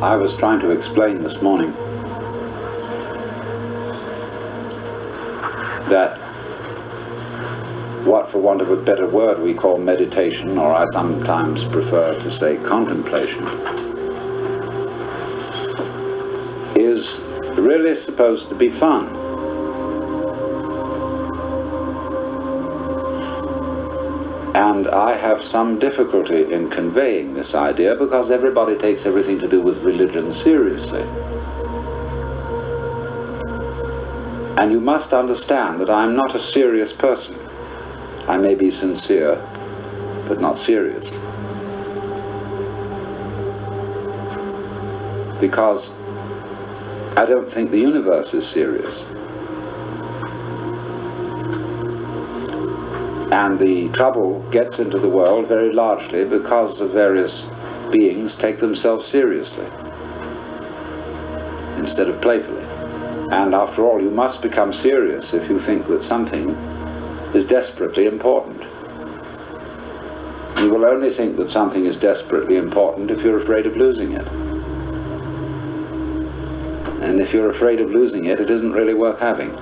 I was trying to explain this morning that what, for want of a better word, we call meditation, or I sometimes prefer to say contemplation, is really supposed to be fun. And I have some difficulty in conveying this idea because everybody takes everything to do with religion seriously. And you must understand that I'm not a serious person. I may be sincere, but not serious. Because I don't think the universe is serious. And the trouble gets into the world very largely because of various beings take themselves seriously instead of playfully. And after all, you must become serious if you think that something is desperately important. You will only think that something is desperately important if you're afraid of losing it. And if you're afraid of losing it, it isn't really worth having.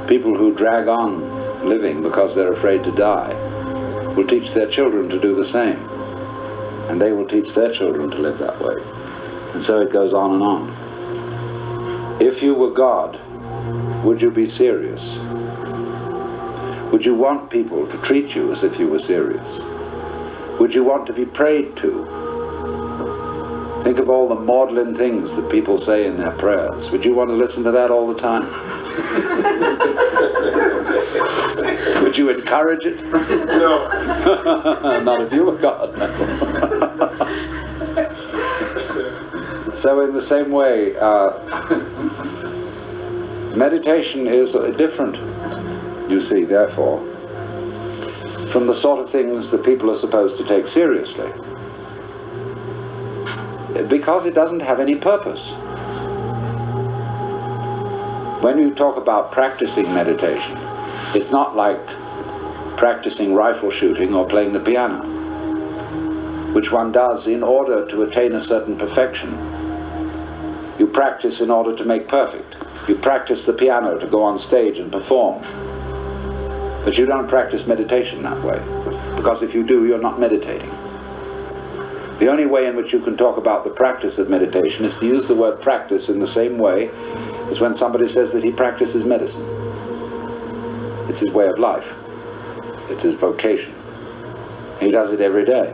People who drag on living because they're afraid to die will teach their children to do the same. And they will teach their children to live that way. And so it goes on and on. If you were God, would you be serious? Would you want people to treat you as if you were serious? Would you want to be prayed to? Think of all the maudlin things that people say in their prayers. Would you want to listen to that all the time? Would you encourage it? No. Not if you were God. So in the same way, meditation is different, you see, therefore, from the sort of things that people are supposed to take seriously. Because it doesn't have any purpose. When you talk about practicing meditation, it's not like practicing rifle shooting or playing the piano, which one does in order to attain a certain perfection. You practice in order to make perfect. You practice the piano to go on stage and perform. But you don't practice meditation that way, because if you do, you're not meditating. The only way in which you can talk about the practice of meditation is to use the word practice in the same way as when somebody says that he practices medicine. It's his way of life. It's his vocation. He does it every day.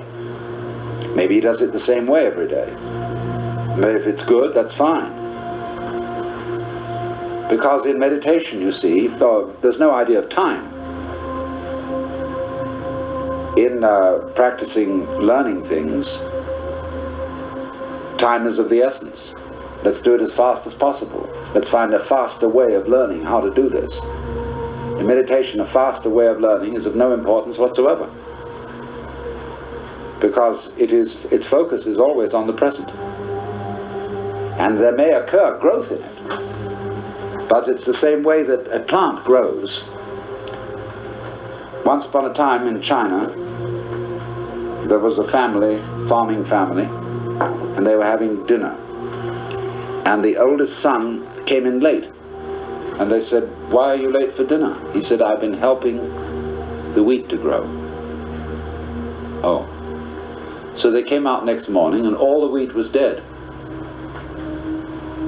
Maybe he does it the same way every day. But if it's good, that's fine. Because in meditation, you see, there's no idea of time. In practicing learning things, time is of the essence. Let's do it as fast as possible. Let's find a faster way of learning how to do this. In meditation, a faster way of learning is of no importance whatsoever, because its focus is always on the present. And there may occur growth in it, but it's the same way that a plant grows. Once upon a time in China, there was a family, farming family, and they were having dinner. And the oldest son came in late. And they said, "Why are you late for dinner?" He said, "I've been helping the wheat to grow." Oh. So they came out next morning and all the wheat was dead.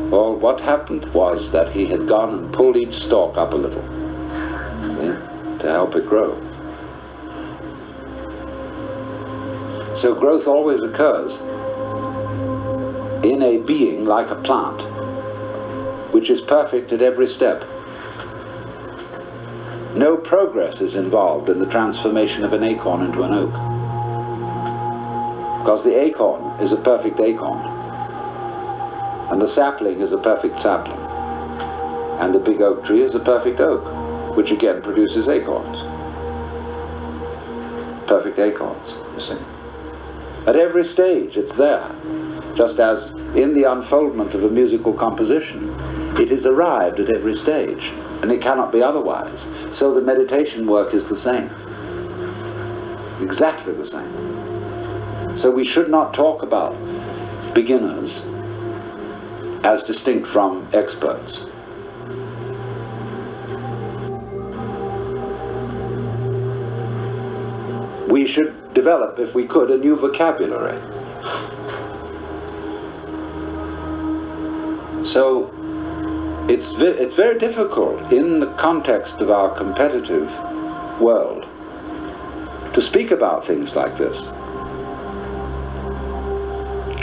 Well, what happened was that he had gone and pulled each stalk up a little, see, to help it grow. So growth always occurs in a being like a plant, which is perfect at every step. No progress is involved in the transformation of an acorn into an oak, because the acorn is a perfect acorn, and the sapling is a perfect sapling, and the big oak tree is a perfect oak, which again produces acorns. Perfect acorns, you see. At every stage it's there, just as in the unfoldment of a musical composition, it is arrived at every stage, and it cannot be otherwise. So the meditation work is the same, exactly the same. So we should not talk about beginners as distinct from experts. We should develop, if we could, a new vocabulary. So it's very difficult in the context of our competitive world to speak about things like this,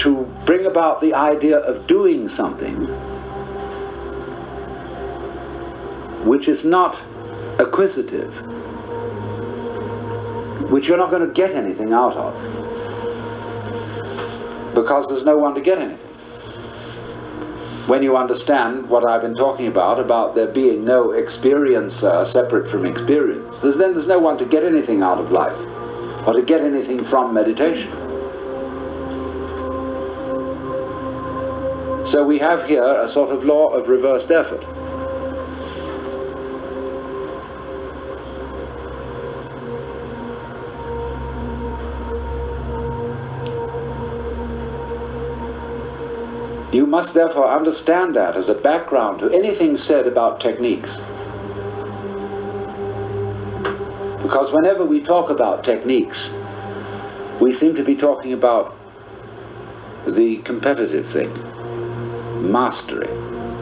to bring about the idea of doing something which is not acquisitive, which you're not going to get anything out of, because there's no one to get anything. When you understand what I've been talking about there being no experiencer separate from experience, then there's no one to get anything out of life, or to get anything from meditation. So we have here a sort of law of reversed effort. You must therefore understand that as a background to anything said about techniques. Because whenever we talk about techniques, we seem to be talking about the competitive thing, mastery,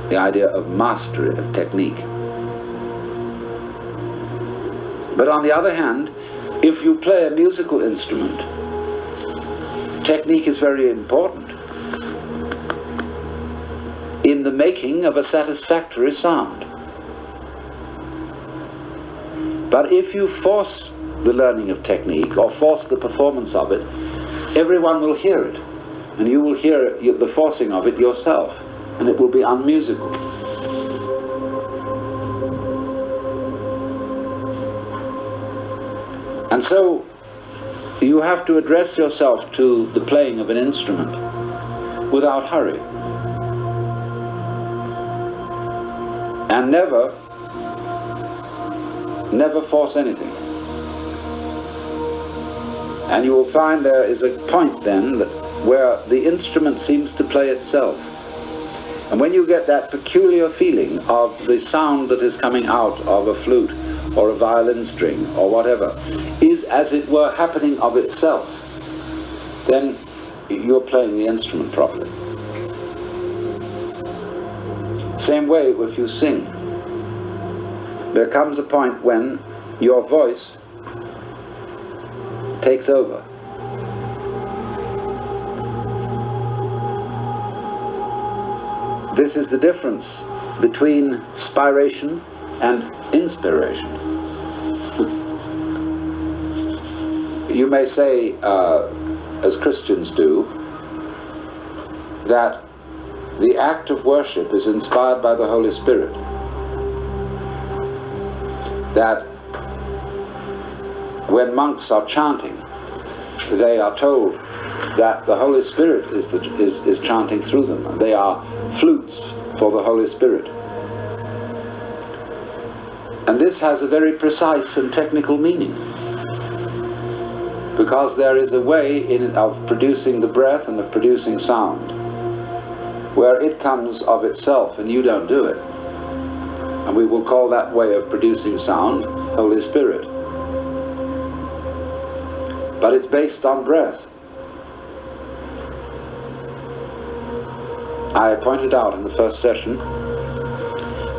the idea of mastery of technique. But on the other hand, if you play a musical instrument, technique is very important in the making of a satisfactory sound. But if you force the learning of technique or force the performance of it, everyone will hear it, and you will hear the forcing of it yourself, and it will be unmusical. And so you have to address yourself to the playing of an instrument without hurry. And never force anything. And you will find there is a point then where the instrument seems to play itself. And when you get that peculiar feeling of the sound that is coming out of a flute or a violin string or whatever is as it were happening of itself, then you're playing the instrument properly. Same way if you sing. There comes a point when your voice takes over. This is the difference between spiration and inspiration. You may say, as Christians do, that the act of worship is inspired by the Holy Spirit. That when monks are chanting, they are told that the Holy Spirit is chanting through them. They are flutes for the Holy Spirit. And this has a very precise and technical meaning, because there is a way of producing the breath and of producing sound where it comes of itself and you don't do it. And we will call that way of producing sound Holy Spirit. But it's based on breath. I pointed out in the first session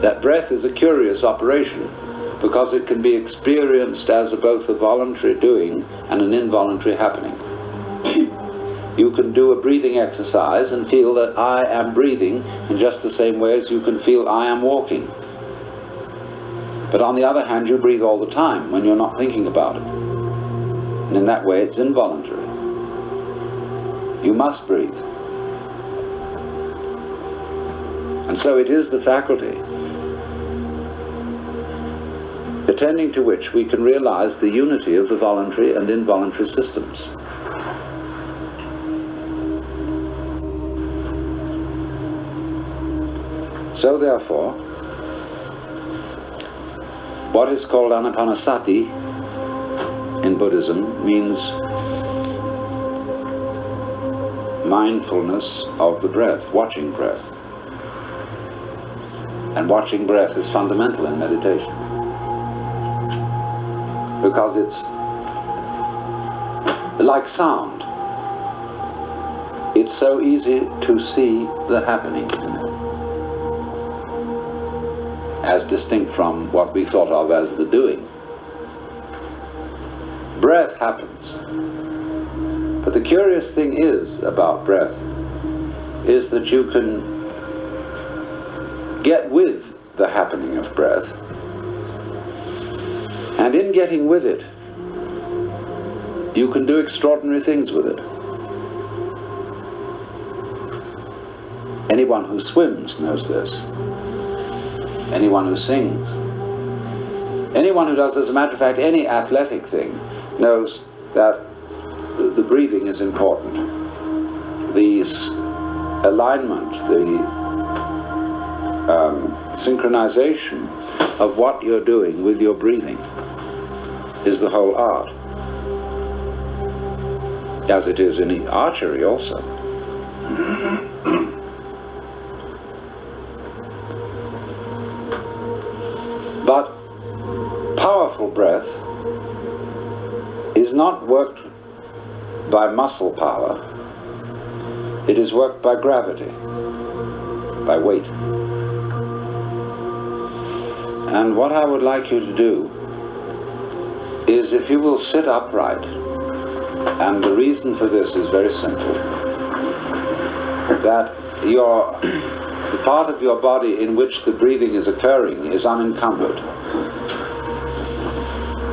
that breath is a curious operation because it can be experienced as both a voluntary doing and an involuntary happening. You can do a breathing exercise and feel that I am breathing in just the same way as you can feel I am walking. But on the other hand, you breathe all the time when you're not thinking about it. And in that way, it's involuntary. You must breathe. And so it is the faculty attending to which we can realize the unity of the voluntary and involuntary systems. So therefore, what is called anapanasati in Buddhism means mindfulness of the breath, watching breath. And watching breath is fundamental in meditation, because it's like sound. It's so easy to see the happening in it, as distinct from what we thought of as the doing. Breath happens. But the curious thing is about breath is that you can get with the happening of breath, and in getting with it, you can do extraordinary things with it. Anyone who swims knows this. Anyone who sings. Anyone who does, as a matter of fact, any athletic thing knows that the breathing is important. The alignment, the synchronization of what you're doing with your breathing is the whole art, as it is in archery also. But powerful breath is not worked by muscle power. It is worked by gravity, by weight. And what I would like you to do is, if you will sit upright, and the reason for this is very simple, that the part of your body in which the breathing is occurring is unencumbered.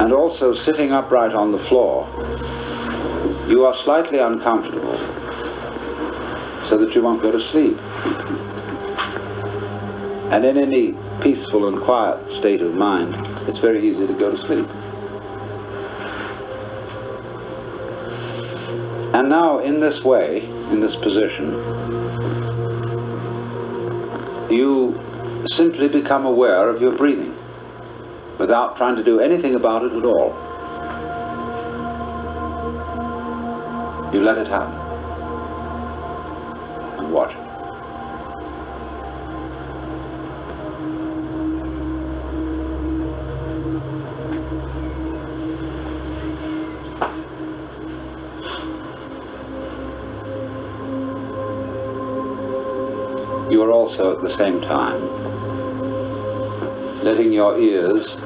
And also, sitting upright on the floor, you are slightly uncomfortable, so that you won't go to sleep. And in any peaceful and quiet state of mind, it's very easy to go to sleep. And now, in this way, in this position, you simply become aware of your breathing without trying to do anything about it at all. You let it happen and watch it. You are also at the same time letting your ears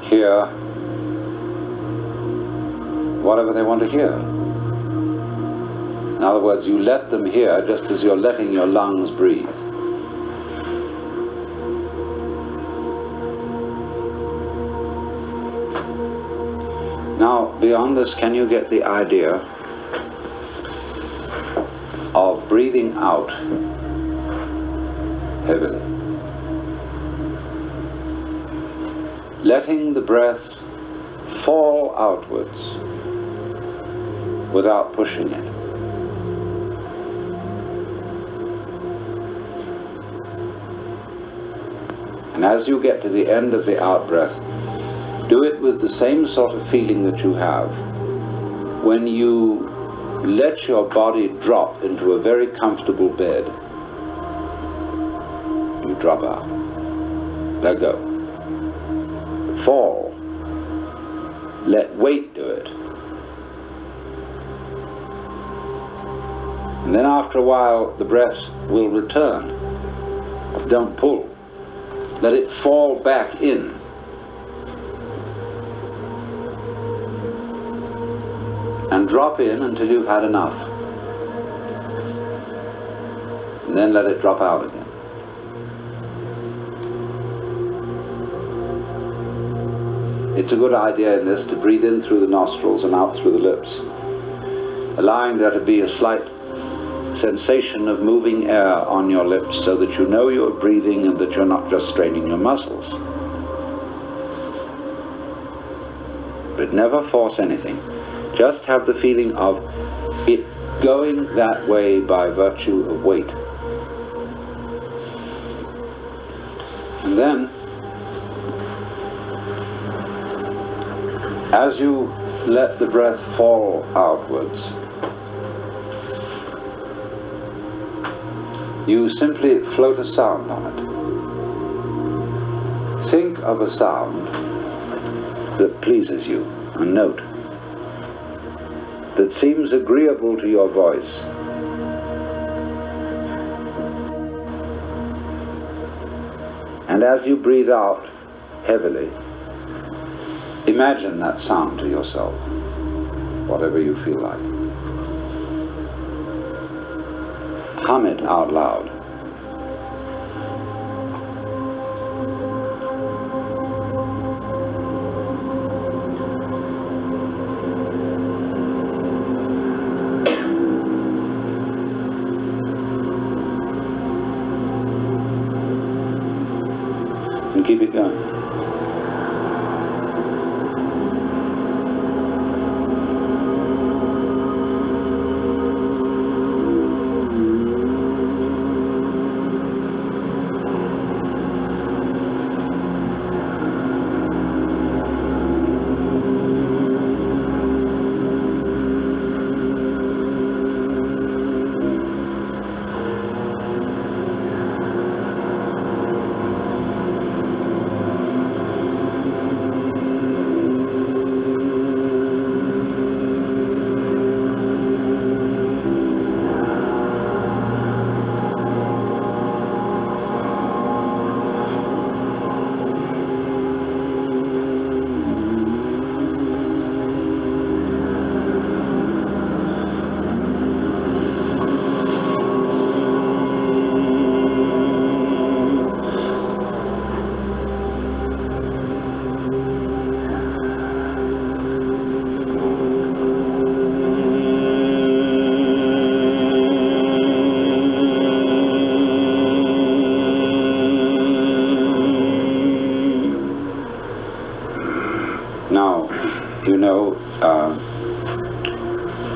hear whatever they want to hear. In other words, you let them hear just as you're letting your lungs breathe. Now, beyond this, can you get the idea of breathing out heavily? Letting the breath fall outwards without pushing it. And as you get to the end of the out-breath, do it with the same sort of feeling that you have when you let your body drop into a very comfortable bed. You drop out. Let go. Fall. Let weight do it. And then after a while, the breath will return. Don't pull. Let it fall back in. And drop in until you've had enough. And then let it drop out again. It's a good idea in this to breathe in through the nostrils and out through the lips, allowing there to be a slight sensation of moving air on your lips so that you know you're breathing and that you're not just straining your muscles. But never force anything. Just have the feeling of it going that way by virtue of weight. And then, as you let the breath fall outwards, You simply float a sound on it. Think of a sound that pleases you, a note that seems agreeable to your voice. And as you breathe out heavily, imagine that sound to yourself, whatever you feel like. Hum it out loud. And keep it going. Now, you know,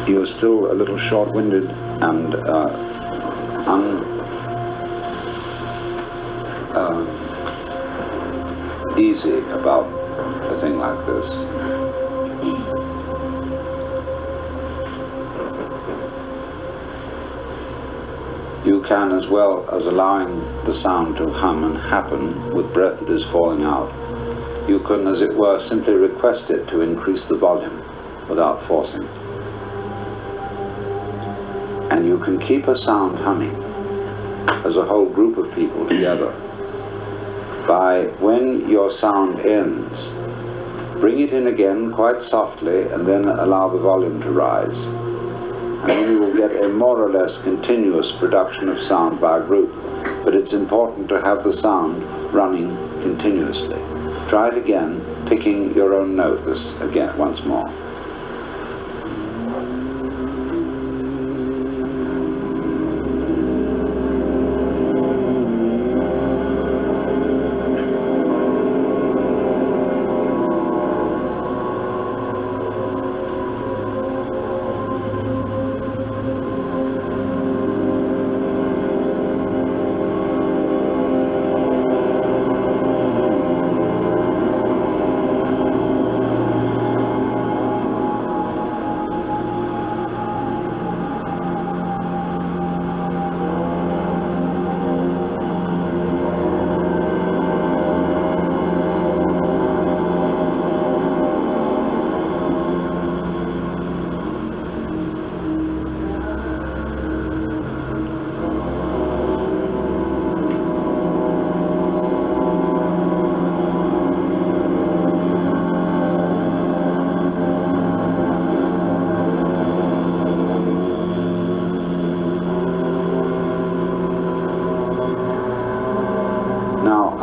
you're still a little short-winded and uneasy about a thing like this. You can, as well as allowing the sound to hum and happen with breath that is falling out, you can, as it were, simply request it to increase the volume without forcing. And you can keep a sound humming as a whole group of people together by, when your sound ends, bring it in again quite softly and then allow the volume to rise. And then you will get a more or less continuous production of sound by a group. But it's important to have the sound running continuously. Try it again, picking your own note again once more.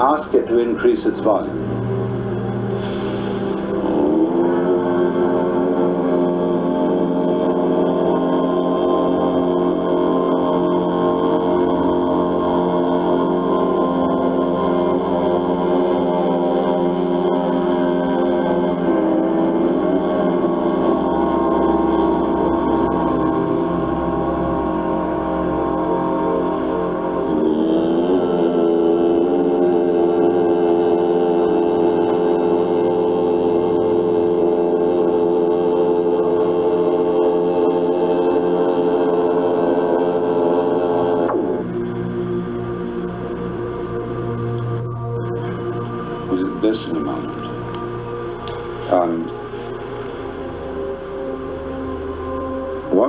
Ask it to increase its volume.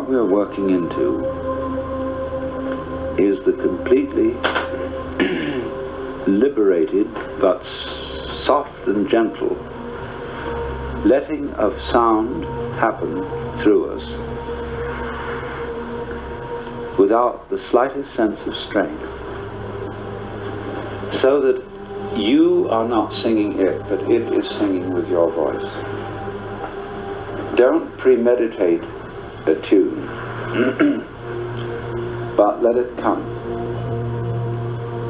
what we're working into is the completely liberated but soft and gentle letting of sound happen through us without the slightest sense of strain, so that you are not singing it, but it is singing with your voice. Don't premeditate a tune, but let it come,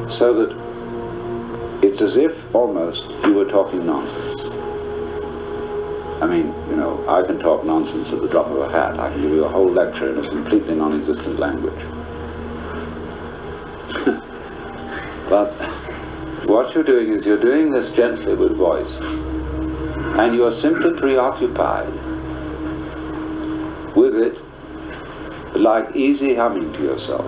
so that it's as if almost you were talking nonsense. I mean, you know, I can talk nonsense at the drop of a hat. I can give you a whole lecture in a completely non-existent language. But what you're doing is you're doing this gently with voice, and you are simply preoccupied with it, like easy humming to yourself.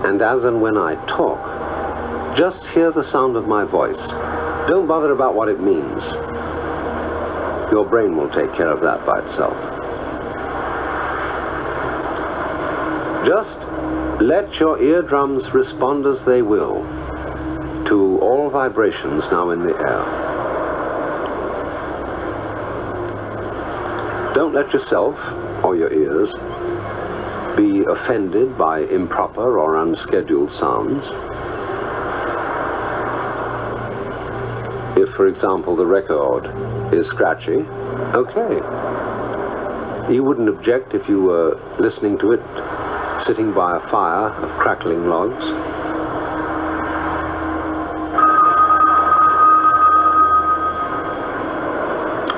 And as and when I talk, just hear the sound of my voice. Don't bother about what it means. Your brain will take care of that by itself. Just let your eardrums respond as they will to all vibrations now in the air. Don't let yourself or your ears be offended by improper or unscheduled sounds. If, for example, the record is scratchy, okay. You wouldn't object if you were listening to it sitting by a fire of crackling logs.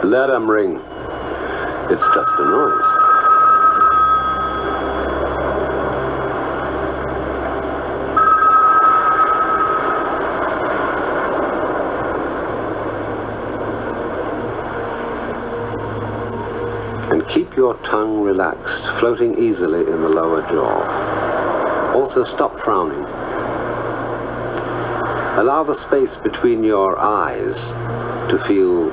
Let 'em ring. It's just a noise. And keep your tongue relaxed, floating easily in the lower jaw. Also stop frowning. Allow the space between your eyes to feel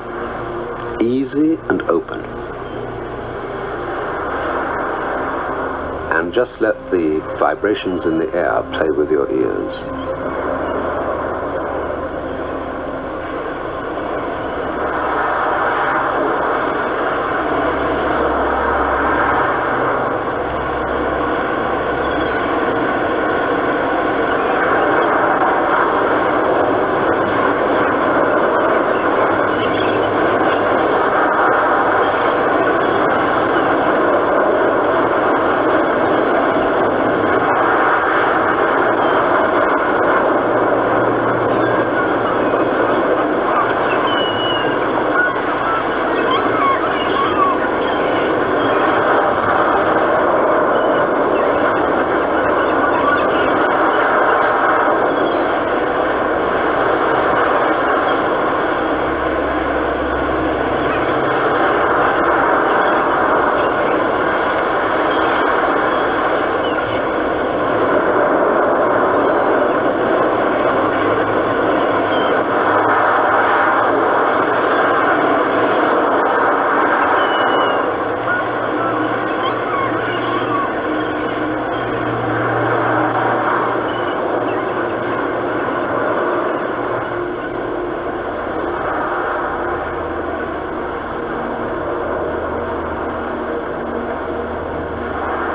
easy and open. And just let the vibrations in the air play with your ears.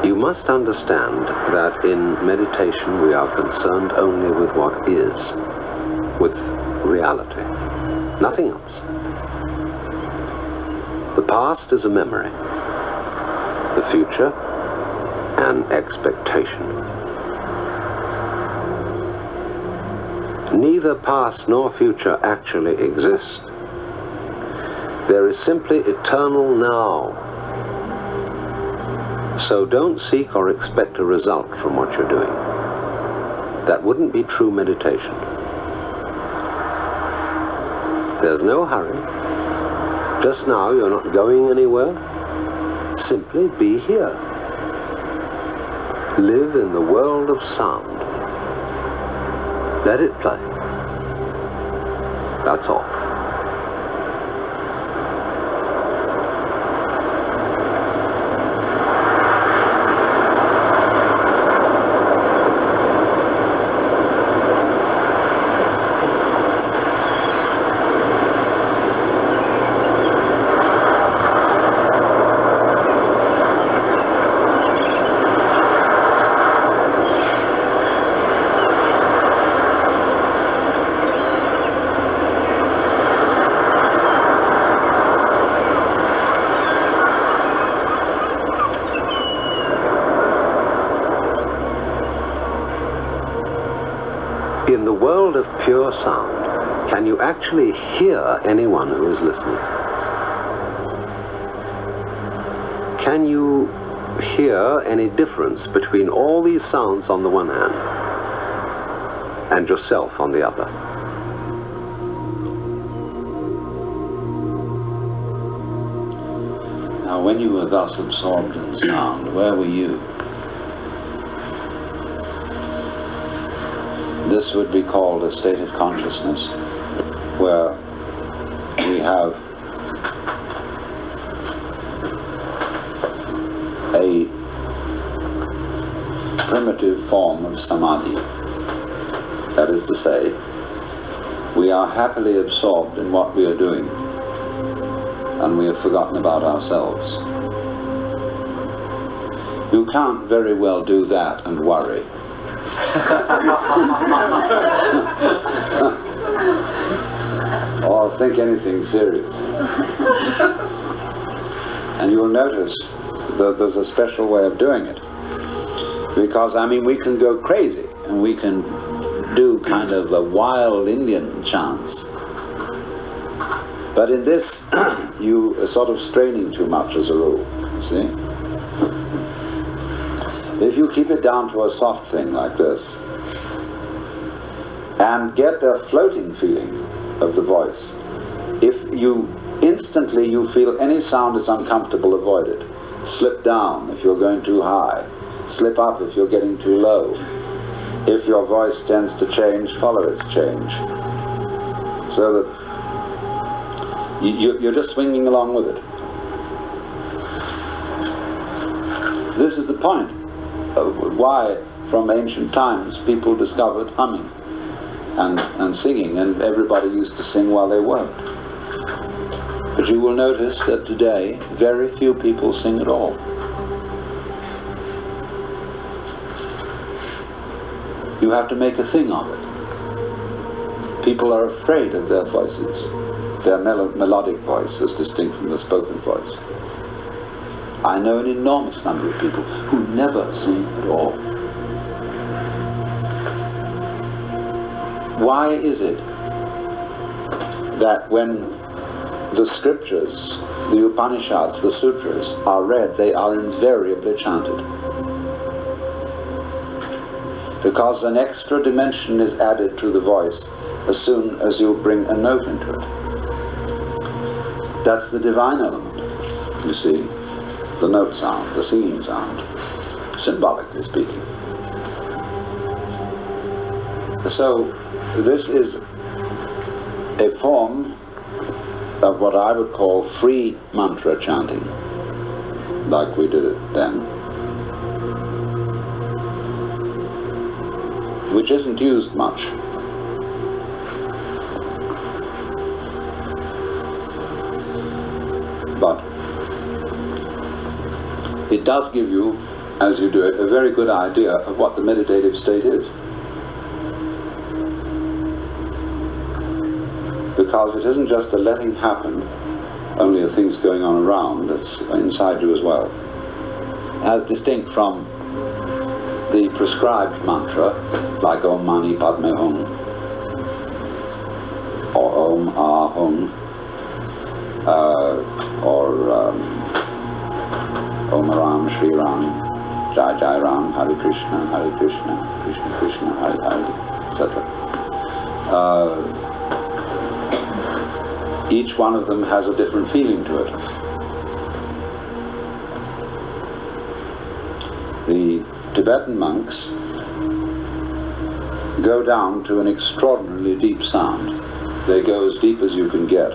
You must understand that in meditation we are concerned only with what is, with reality, nothing else. The past is a memory, the future an expectation. Neither past nor future actually exist. There is simply eternal now. So don't seek or expect a result from what you're doing. That wouldn't be true meditation. There's no hurry. Just now you're not going anywhere. Simply be here. Live in the world of sound. Let it play. That's all. In the world of pure sound, can you actually hear anyone who is listening? Can you hear any difference between all these sounds on the one hand and yourself on the other? Now, when you were thus absorbed in sound, where were you? This would be called a state of consciousness, where we have a primitive form of samadhi. That is to say, we are happily absorbed in what we are doing, and we have forgotten about ourselves. You can't very well do that and worry. Or think anything serious. And you will notice that there's a special way of doing it. Because, I mean, we can go crazy and we can do kind of a wild Indian chants. But in this, you are sort of straining too much as a rule, you see? If you keep it down to a soft thing like this, and get a floating feeling of the voice, if you instantly you feel any sound is uncomfortable, avoid it. Slip down if you're going too high. Slip up if you're getting too low. If your voice tends to change, follow its change. So that you're just swinging along with it. This is the point of why from ancient times people discovered humming and singing, and everybody used to sing while they worked. But you will notice that today very few people sing at all. You have to make a thing of it. People are afraid of their voices, their melodic voice as distinct from the spoken voice. I know an enormous number of people who never sing at all. Why is it that when the scriptures, the Upanishads, the sutras are read, they are invariably chanted? Because an extra dimension is added to the voice as soon as you bring a note into it. That's the divine element, you see, the note sound, the singing sound, symbolically speaking. So this is a form of what I would call free mantra chanting, like we did it then, which isn't used much. But it does give you, as you do it, a very good idea of what the meditative state is. Because it isn't just a letting happen, only a thing's going on around, it's inside you as well. As distinct from the prescribed mantra, like Om Mani Padme Hum, or Om Ah Hum, or Om Ram Shri Ram, Jai Jai Ram, Hare Krishna, Krishna Krishna, Hare Hare, etc. Each one of them has a different feeling to it. The Tibetan monks go down to an extraordinarily deep sound. They go as deep as you can get.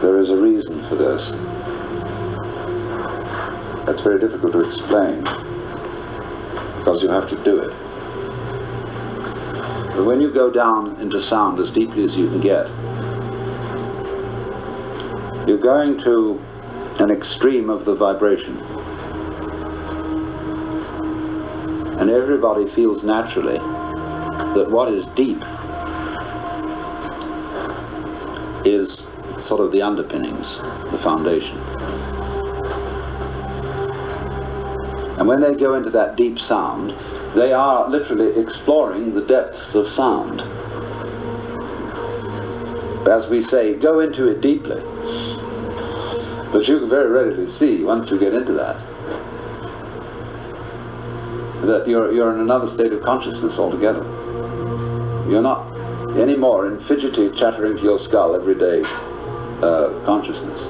There is a reason for this. That's very difficult to explain, because you have to do it. But when you go down into sound as deeply as you can get, you're going to an extreme of the vibration. And everybody feels naturally that what is deep is sort of the underpinnings, the foundation. And when they go into that deep sound, they are literally exploring the depths of sound. As we say, go into it deeply. But you can very readily see, once you get into that you're in another state of consciousness altogether. You're not anymore in fidgety, chattering to your skull every day consciousness.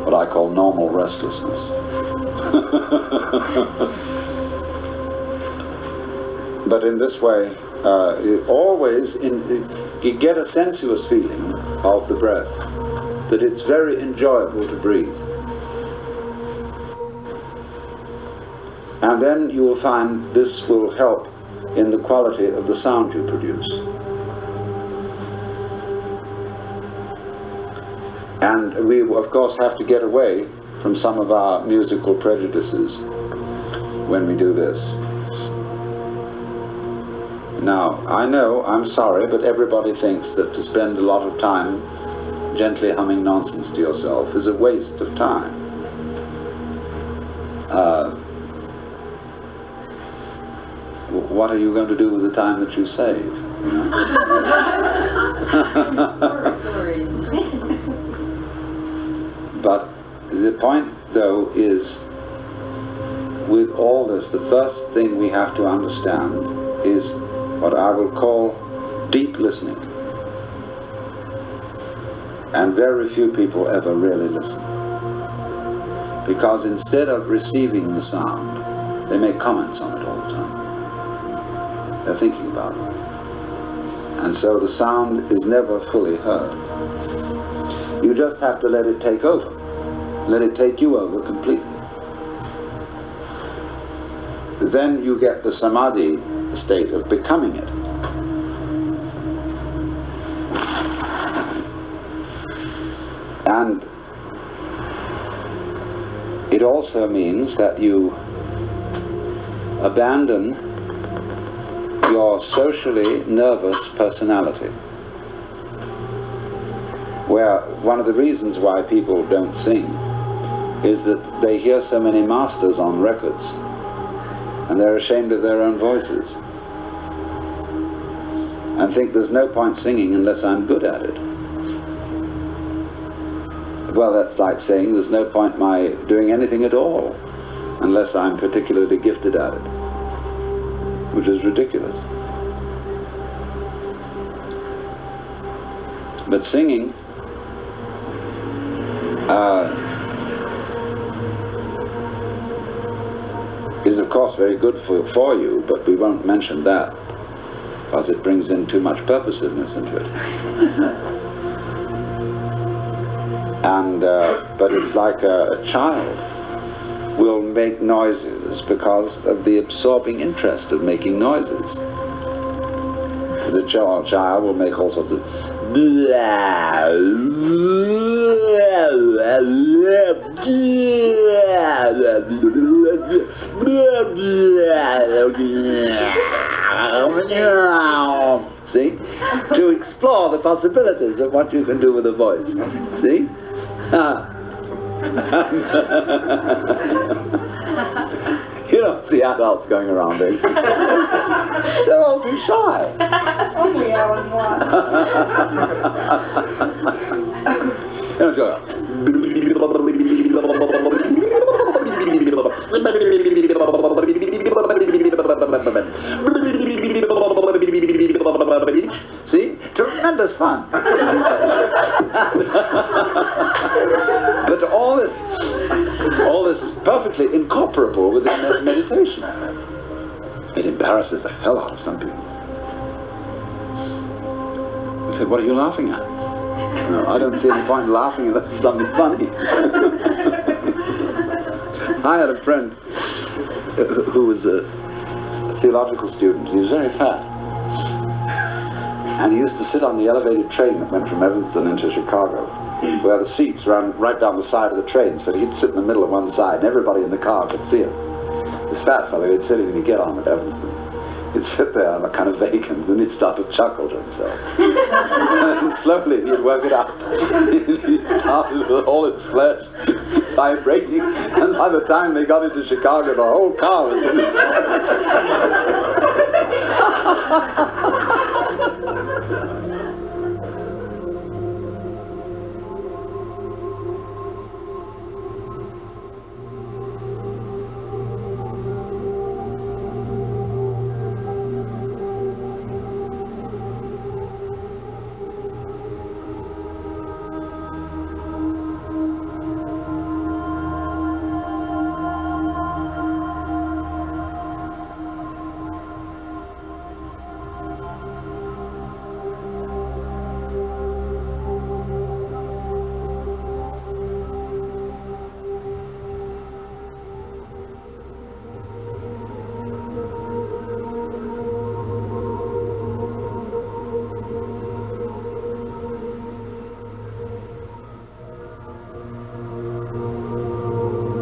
What I call normal restlessness. But in this way, you get a sensuous feeling of the breath, that it's very enjoyable to breathe. And then you will find this will help in the quality of the sound you produce. And we, of course, have to get away from some of our musical prejudices when we do this. Now, I know, I'm sorry, but everybody thinks that to spend a lot of time gently humming nonsense to yourself is a waste of time. what are you going to do with the time that you save? You know? But the point, though, is with all this, the first thing we have to understand is what I will call deep listening. And very few people ever really listen. Because instead of receiving the sound, they make comments on it all the time. They're thinking about it. And so the sound is never fully heard. You just have to let it take over. Let it take you over completely. Then you get the samadhi state of becoming it. And it also means that you abandon your socially nervous personality. Where one of the reasons why people don't sing is that they hear so many masters on records and they're ashamed of their own voices and think there's no point singing unless I'm good at it. Well, that's like saying there's no point my doing anything at all unless I'm particularly gifted at it, which is ridiculous. But singing is of course very good for you, but we won't mention that because it brings in too much purposiveness into it. And but it's like a child will make noises because of the absorbing interest of making noises. The child will make all sorts of see? To explore the possibilities of what you can do with a voice. See? You don't see adults going around doing they're all too shy. Only Alan once. You know, see? Tremendous fun. But all this is perfectly incorporable within meditation. It embarrasses the hell out of some people. They say, what are you laughing at? No, I don't see any point in laughing unless it's something funny. I had a friend who was a theological student. He was very fat. And he used to sit on the elevated train that went from Evanston into Chicago, where the seats ran right down the side of the train, so he'd sit in the middle of one side, and everybody in the car could see him. This fat fellow, he'd sit in and he'd get on at Evanston. He'd sit there and kind of vacant, and then he'd start to chuckle to himself. And slowly he'd work it out. He started with all its flesh vibrating, and by the time they got into Chicago, the whole car was in hysterics.